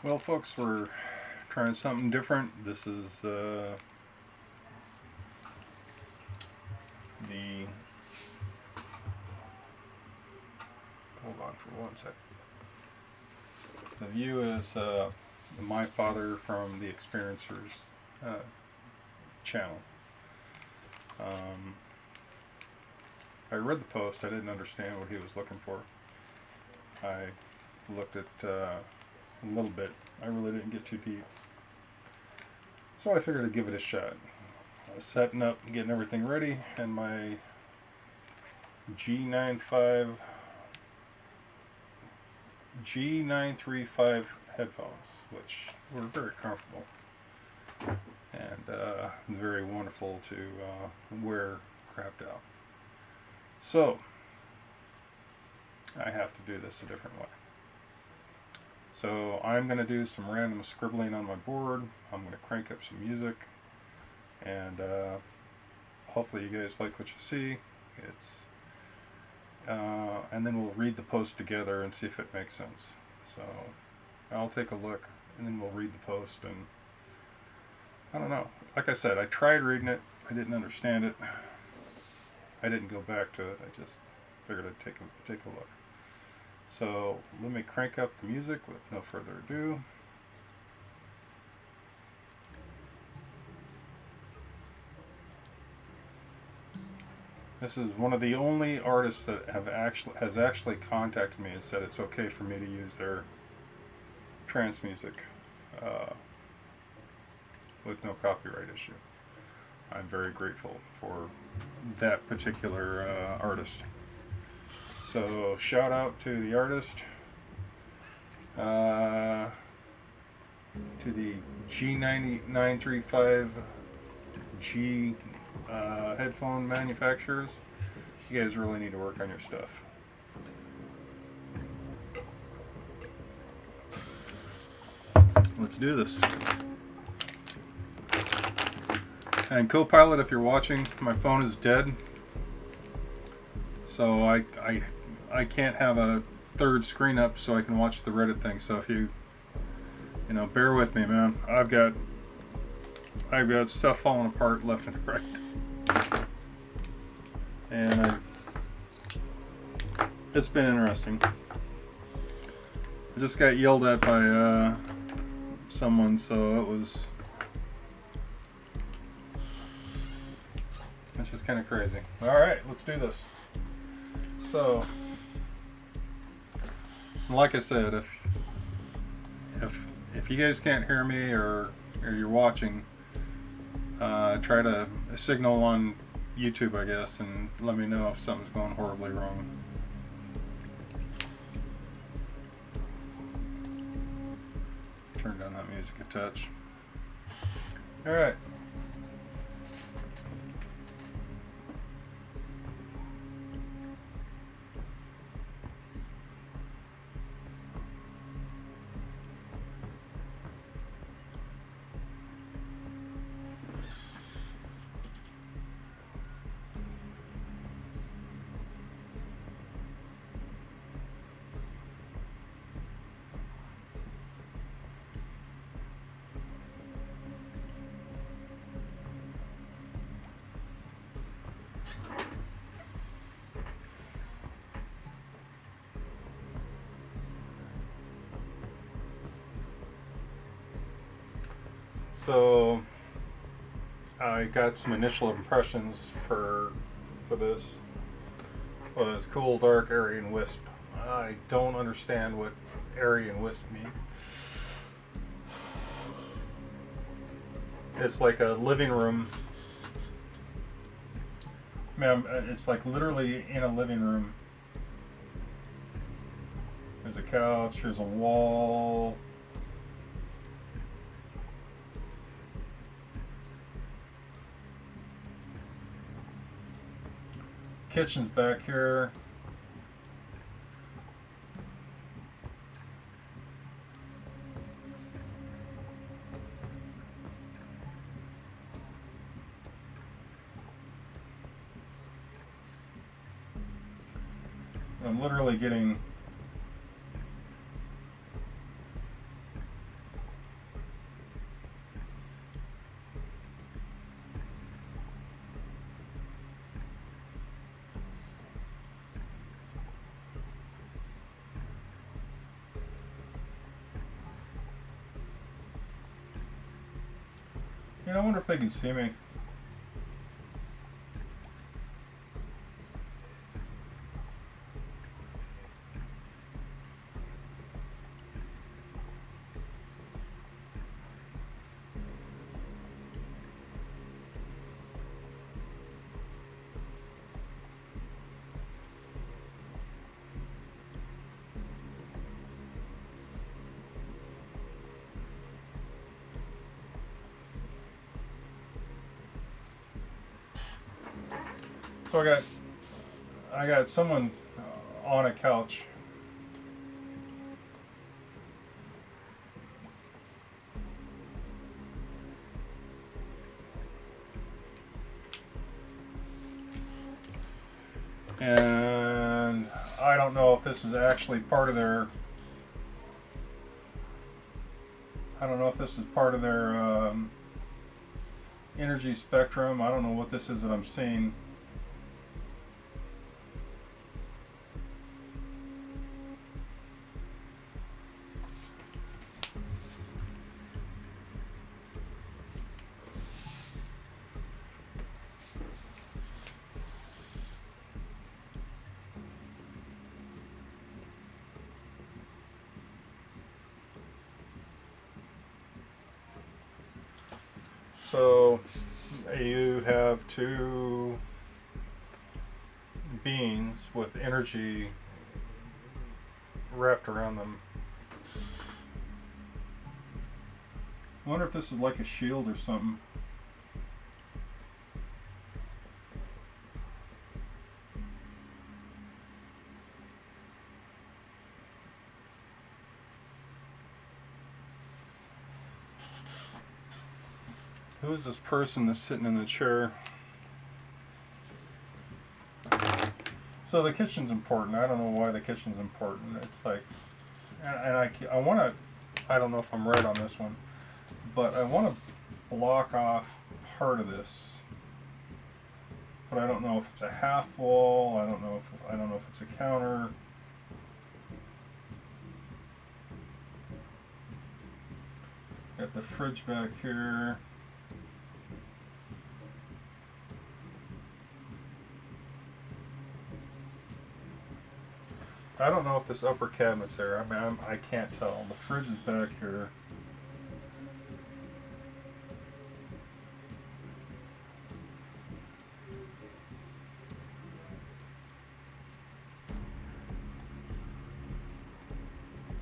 Well, folks, we're trying something different. This is the hold on for one sec. The view is my father from the Experiencers channel. I read the post. I didn't understand what he was looking for. I looked at a little bit. I really didn't get too deep. So I figured I'd give it a shot. I was setting up, getting everything ready, and my G935 headphones, which were very comfortable and very wonderful to wear crapped out. So I have to do this a different way. So I'm going to do some random scribbling on my board. I'm going to crank up some music, and hopefully you guys like what you see. And then we'll read the post together and see if it makes sense. So I'll take a look, and then we'll read the post. And I don't know. Like I said, I tried reading it. I didn't understand it. I didn't go back to it. I just figured I'd take a look. So let me crank up the music with no further ado. This is one of the only artists that has actually contacted me and said it's okay for me to use their trance music with no copyright issue. I'm very grateful for that particular artist. So shout out to the artist, to the G935 headphone manufacturers. You guys really need to work on your stuff. Let's do this. And Copilot, if you're watching, my phone is dead, so I can't have a third screen up so I can watch the Reddit thing. So if you bear with me, man. I've got stuff falling apart left and right, and it's been interesting. I just got yelled at by someone, so it's just kind of crazy. All right, let's do this. So, like I said, if you guys can't hear me or you're watching, try to signal on YouTube, I guess, and let me know if something's going horribly wrong. Turn down that music a touch. All right. So I got some initial impressions for this. Was cool, dark, airy, and wisp. I don't understand what airy and wisp mean. It's like a living room. Man, it's like literally in a living room. There's a couch, there's a wall. Kitchen's back here. I'm literally getting You know, I wonder if they can see me. So I got someone on a couch. And I don't know if this is actually part of their. I don't know if this is part of their energy spectrum. I don't know what this is that I'm seeing. So you have two beings with energy wrapped around them. I wonder if this is like a shield or something. Who is this person that's sitting in the chair? So the kitchen's important. I don't know why the kitchen's important. It's like, and I want to, I don't know if I'm right on this one, but I want to block off part of this. But I don't know if it's a half wall. I don't know if it's a counter. Got the fridge back here. I don't know if this upper cabinet's there. I mean, I can't tell. The fridge is back here.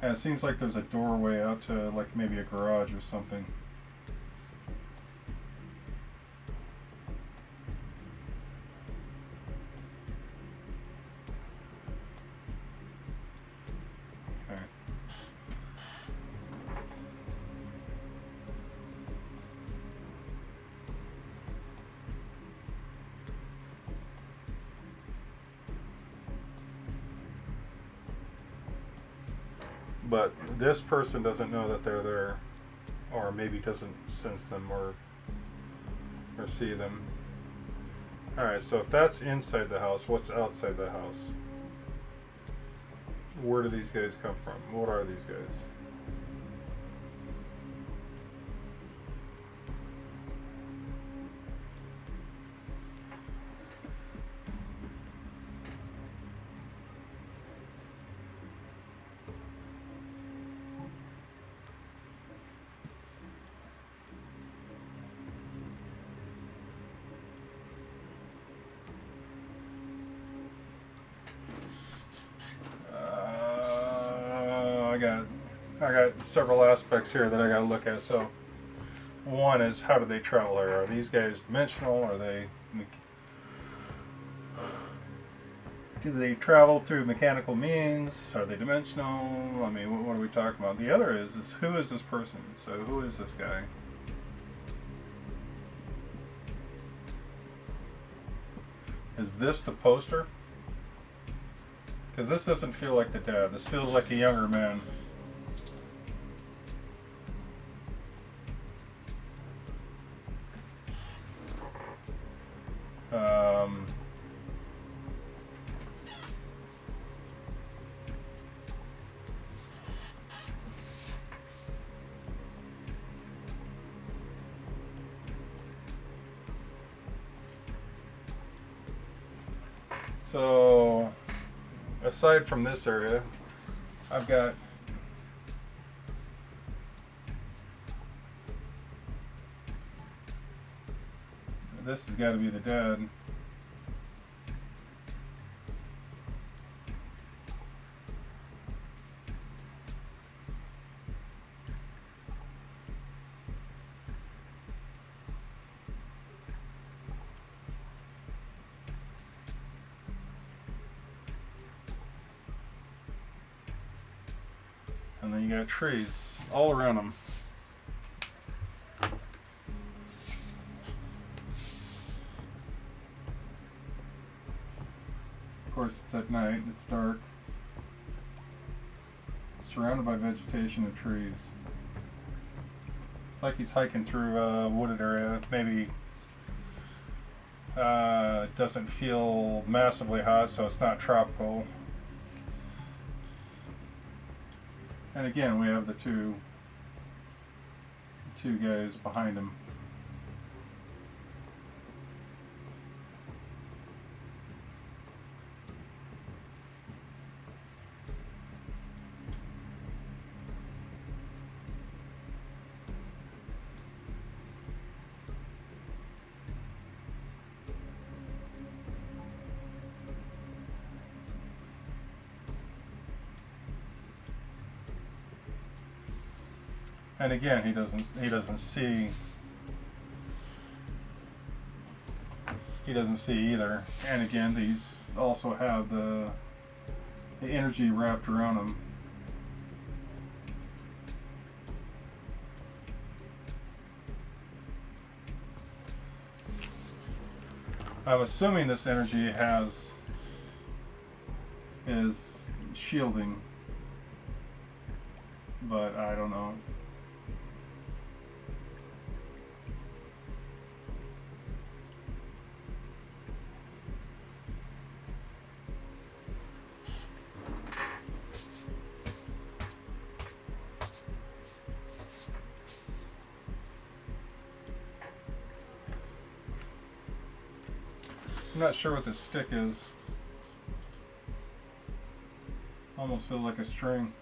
And it seems like there's a doorway out to like maybe a garage or something. But this person doesn't know that they're there, or maybe doesn't sense them or see them. Alright, so if that's inside the house, what's outside the house? Where do these guys come from? What are these guys? I got several aspects here that I got to look at. So, one is how do they travel here? Are these guys dimensional? Do they travel through mechanical means? Are they dimensional? I mean, what are we talking about? The other is who is this person? So, who is this guy? Is this the poster? Because this doesn't feel like the dad. This feels like a younger man. So aside from this area, I've got this has got to be the dead. And then you got trees all around them. Of course, it's at night, it's dark. Surrounded by vegetation and trees. Like he's hiking through a wooded area. Maybe it doesn't feel massively hot, so it's not tropical. And again, we have the two guys behind him. And again, he doesn't see either. And again, these also have the energy wrapped around them. I'm assuming this energy is shielding, but I don't know. I'm not sure what this stick is. Almost feels like a string.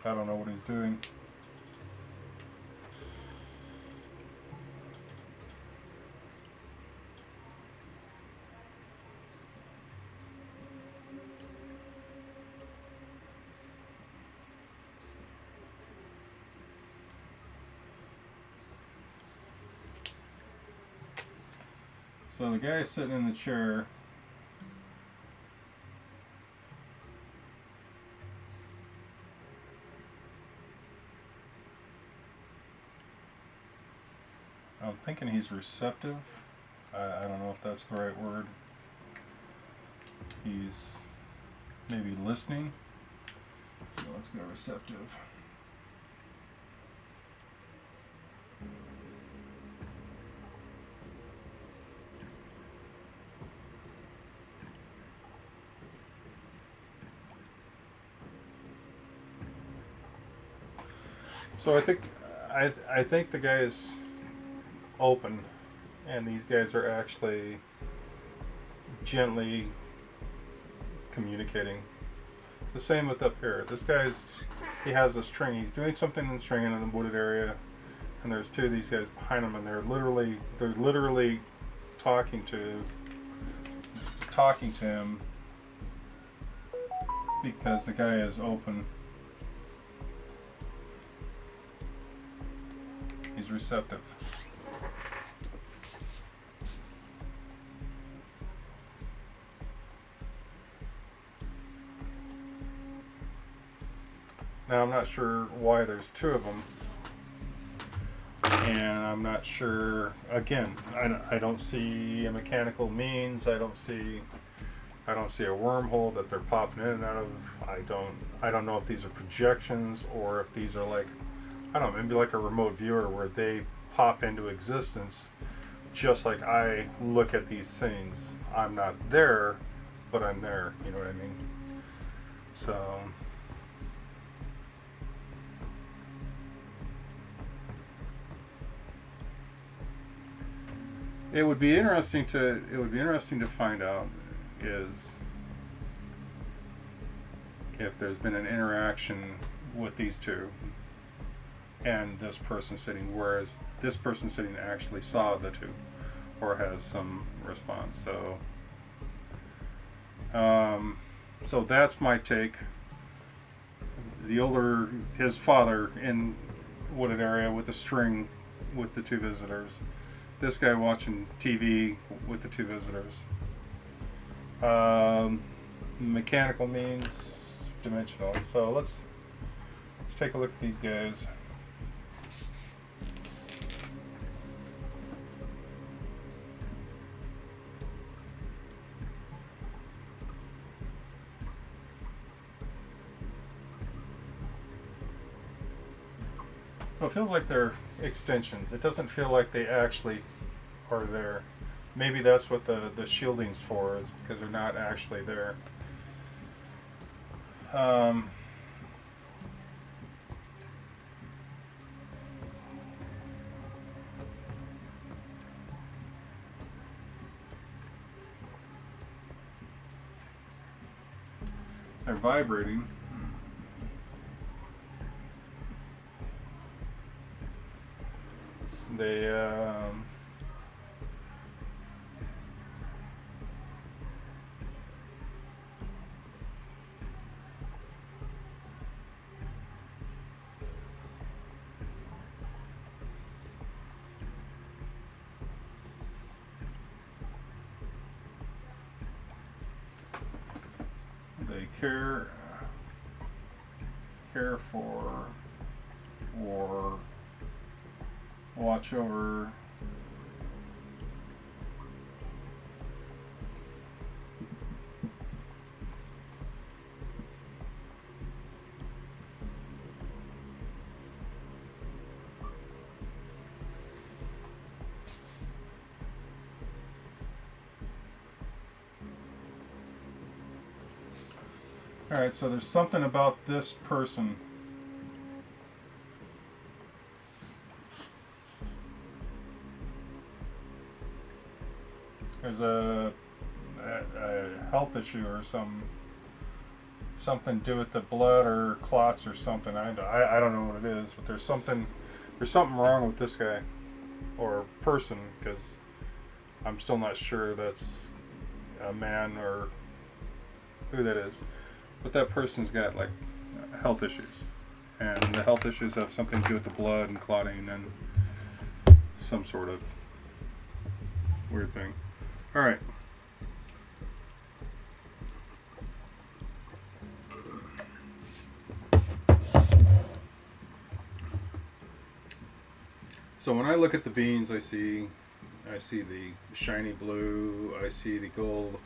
I don't know what he's doing. So the guy sitting in the chair I'm thinking he's receptive. I don't know if that's the right word. He's maybe listening. So let's go receptive. So I think the guy is open, and these guys are actually gently communicating. The same with up here. This he has a string. He's doing something in the string in the wooded area, and there's two of these guys behind him, and they're literally talking to him because the guy is open. He's receptive. Now I'm not sure why there's two of them, and I'm not sure. Again, I don't see a mechanical means. I don't see a wormhole that they're popping in and out of. I don't know if these are projections or if these are like, I don't know, maybe like a remote viewer where they pop into existence just like I look at these things. I'm not there, but I'm there. You know what I mean? So It would be interesting to find out is if there's been an interaction with these two and this person sitting, whereas this person sitting actually saw the two or has some response. So that's my take. His father in wooded area with the string with the two visitors. This guy watching TV with the two visitors. Mechanical means dimensional. So let's take a look at these guys. So it feels like they're extensions. It doesn't feel like they actually are there. Maybe that's what the shielding's for, is because they're not actually there. They're vibrating. They care for or watch over all right, so there's something about this person. There's a health issue or something to do with the blood or clots or something. I don't know what it is, but there's something wrong with this guy or person, because I'm still not sure that's a man or who that is. But that person's got like health issues, and the health issues have something to do with the blood and clotting and some sort of weird thing. All right. So when I look at the beans, I see the shiny blue, I see the gold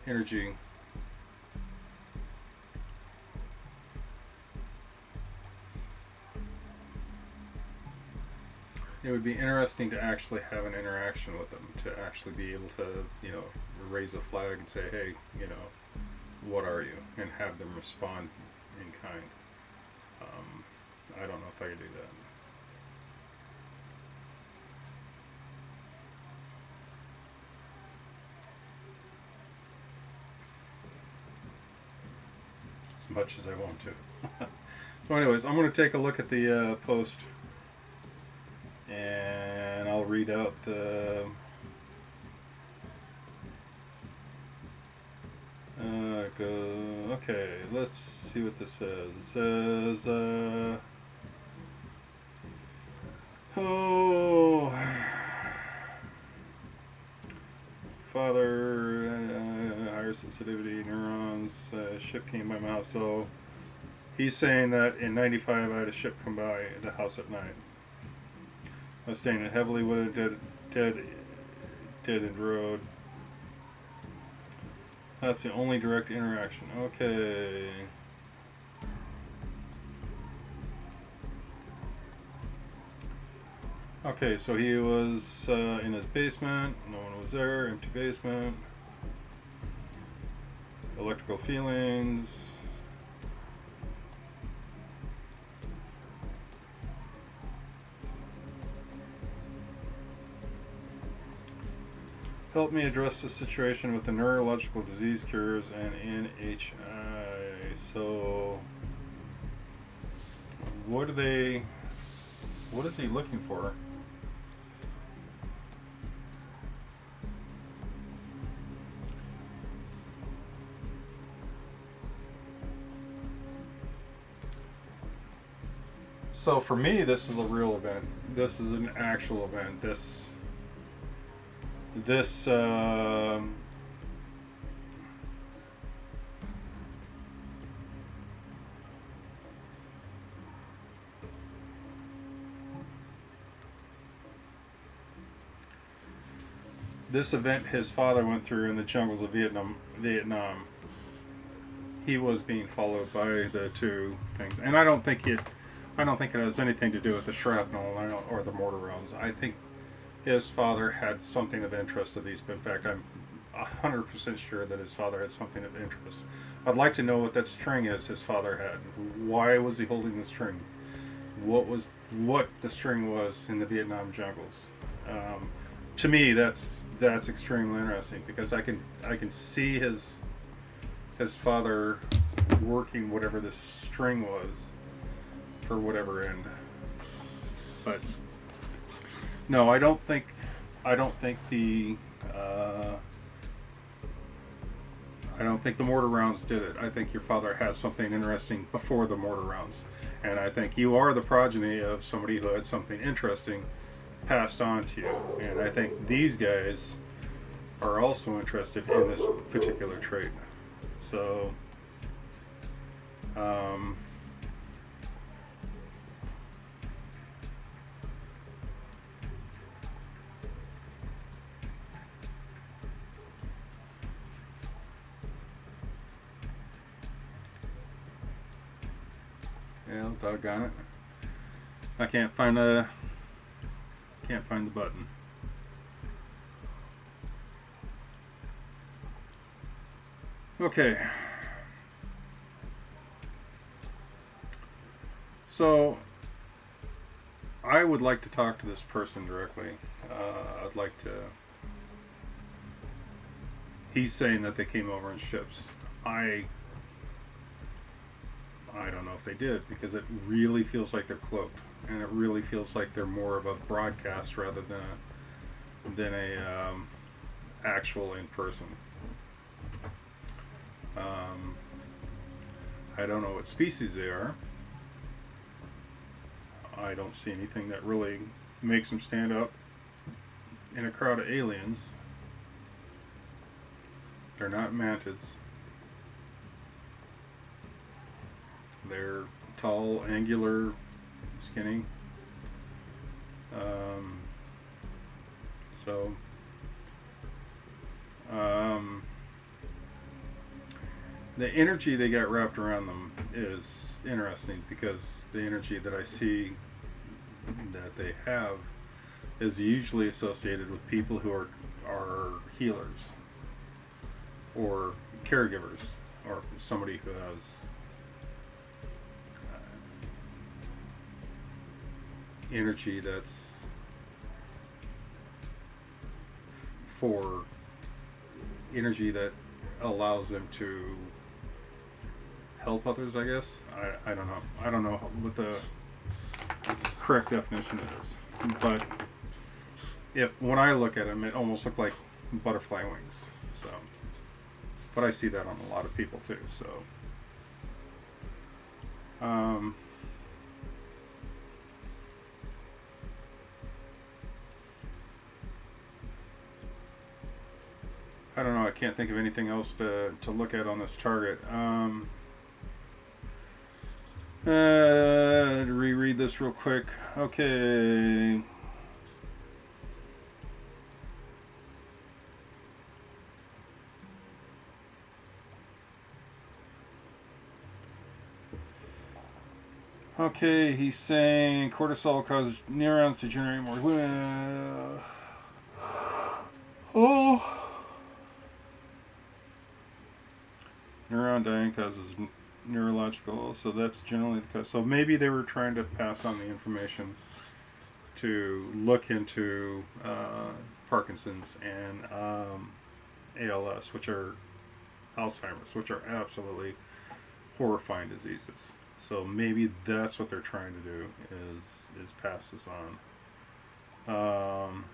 energy. It would be interesting to actually have an interaction with them, to actually be able to, raise a flag and say, hey, what are you? And have them respond in kind. I don't know if I could do that. As much as I want to. So anyways, I'm going to take a look at the post, and I'll read out the okay, let's see what this says. It says father, higher sensitivity neurons, ship came by my house. So he's saying that in '95 I had a ship come by the house at night. I was staying in a heavily wooded dead end road. That's the only direct interaction. Okay. Okay, so he was in his basement. No one was there. Empty basement. Electrical feelings. Help me address the situation with the neurological disease cures and NHI. So, what are they? What is he looking for? So for me, this is a real event. This is an actual event. This this event his father went through in the jungles of Vietnam. He was being followed by the two things, and I don't think it has anything to do with the shrapnel or the mortar rounds. I think his father had something of interest to these. In fact, I'm 100% sure that his father had something of interest. I'd like to know what that string is his father had. Why was he holding the string? What the string was in the Vietnam jungles? To me, that's extremely interesting because I can see his father working whatever this string was for whatever end. But no, I don't think the I don't think the mortar rounds did it. I think your father had something interesting before the mortar rounds, and I think you are the progeny of somebody who had something interesting passed on to you. And I think these guys are also interested in this particular trait. So, yeah, doggone it. I can't find the button. Okay. So I would like to talk to this person directly. I'd like to. He's saying that they came over in ships. I don't know if they did because it really feels like they're cloaked, and it really feels like they're more of a broadcast rather than a actual in person. I don't know what species they are. I don't see anything that really makes them stand out in a crowd of aliens. They're not mantids. They're tall, angular, skinny. So, the energy they got wrapped around them is interesting because the energy that I see that they have is usually associated with people who are healers or caregivers or somebody who has energy that's for energy that allows them to help others, I guess. I don't know. I don't know what the correct definition is. But when I look at them, it almost looked like butterfly wings. So, but I see that on a lot of people too. So, I don't know. I can't think of anything else to look at on this target. Reread this real quick. Okay. Okay, he's saying cortisol causes neurons to generate more. Oh. Neuron dying causes neurological, so that's generally the cause. So maybe they were trying to pass on the information to look into Parkinson's and ALS, which are Alzheimer's, which are absolutely horrifying diseases. So maybe that's what they're trying to do is pass this on.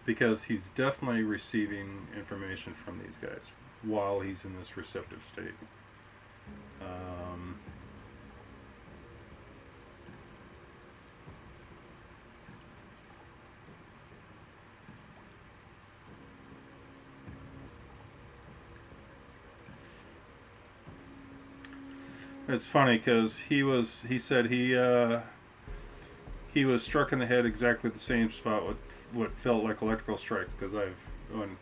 Because he's definitely receiving information from these guys while he's in this receptive state. It's funny because he said he was struck in the head exactly the same spot with what felt like electrical strikes, because when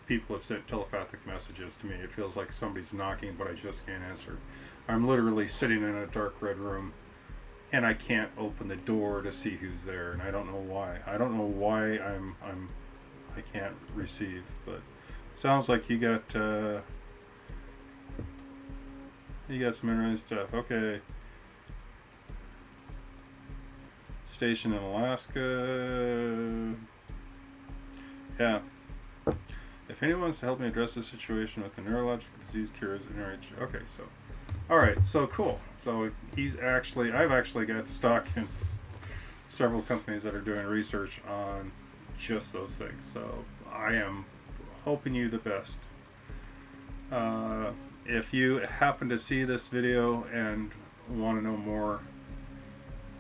people have sent telepathic messages to me, it feels like somebody's knocking but I just can't answer. I'm literally sitting in a dark red room and I can't open the door to see who's there, and I don't know why. I don't know why I can't receive, but sounds like you got some interesting stuff. Okay. Station in Alaska. Yeah. If anyone wants to help me address this situation with the neurological disease cures in NIH. Okay, so. Alright, so cool. So I've actually got stock in several companies that are doing research on just those things. So I am hoping you the best. If you happen to see this video and want to know more,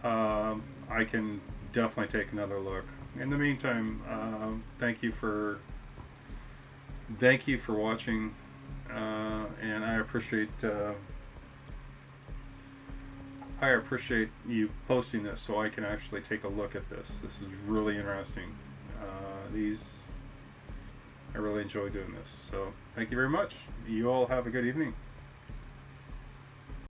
I can definitely take another look. In the meantime, thank you for watching, and I appreciate you posting this so I can actually take a look at this. This is really interesting. I really enjoy doing this. So thank you very much. You all have a good evening.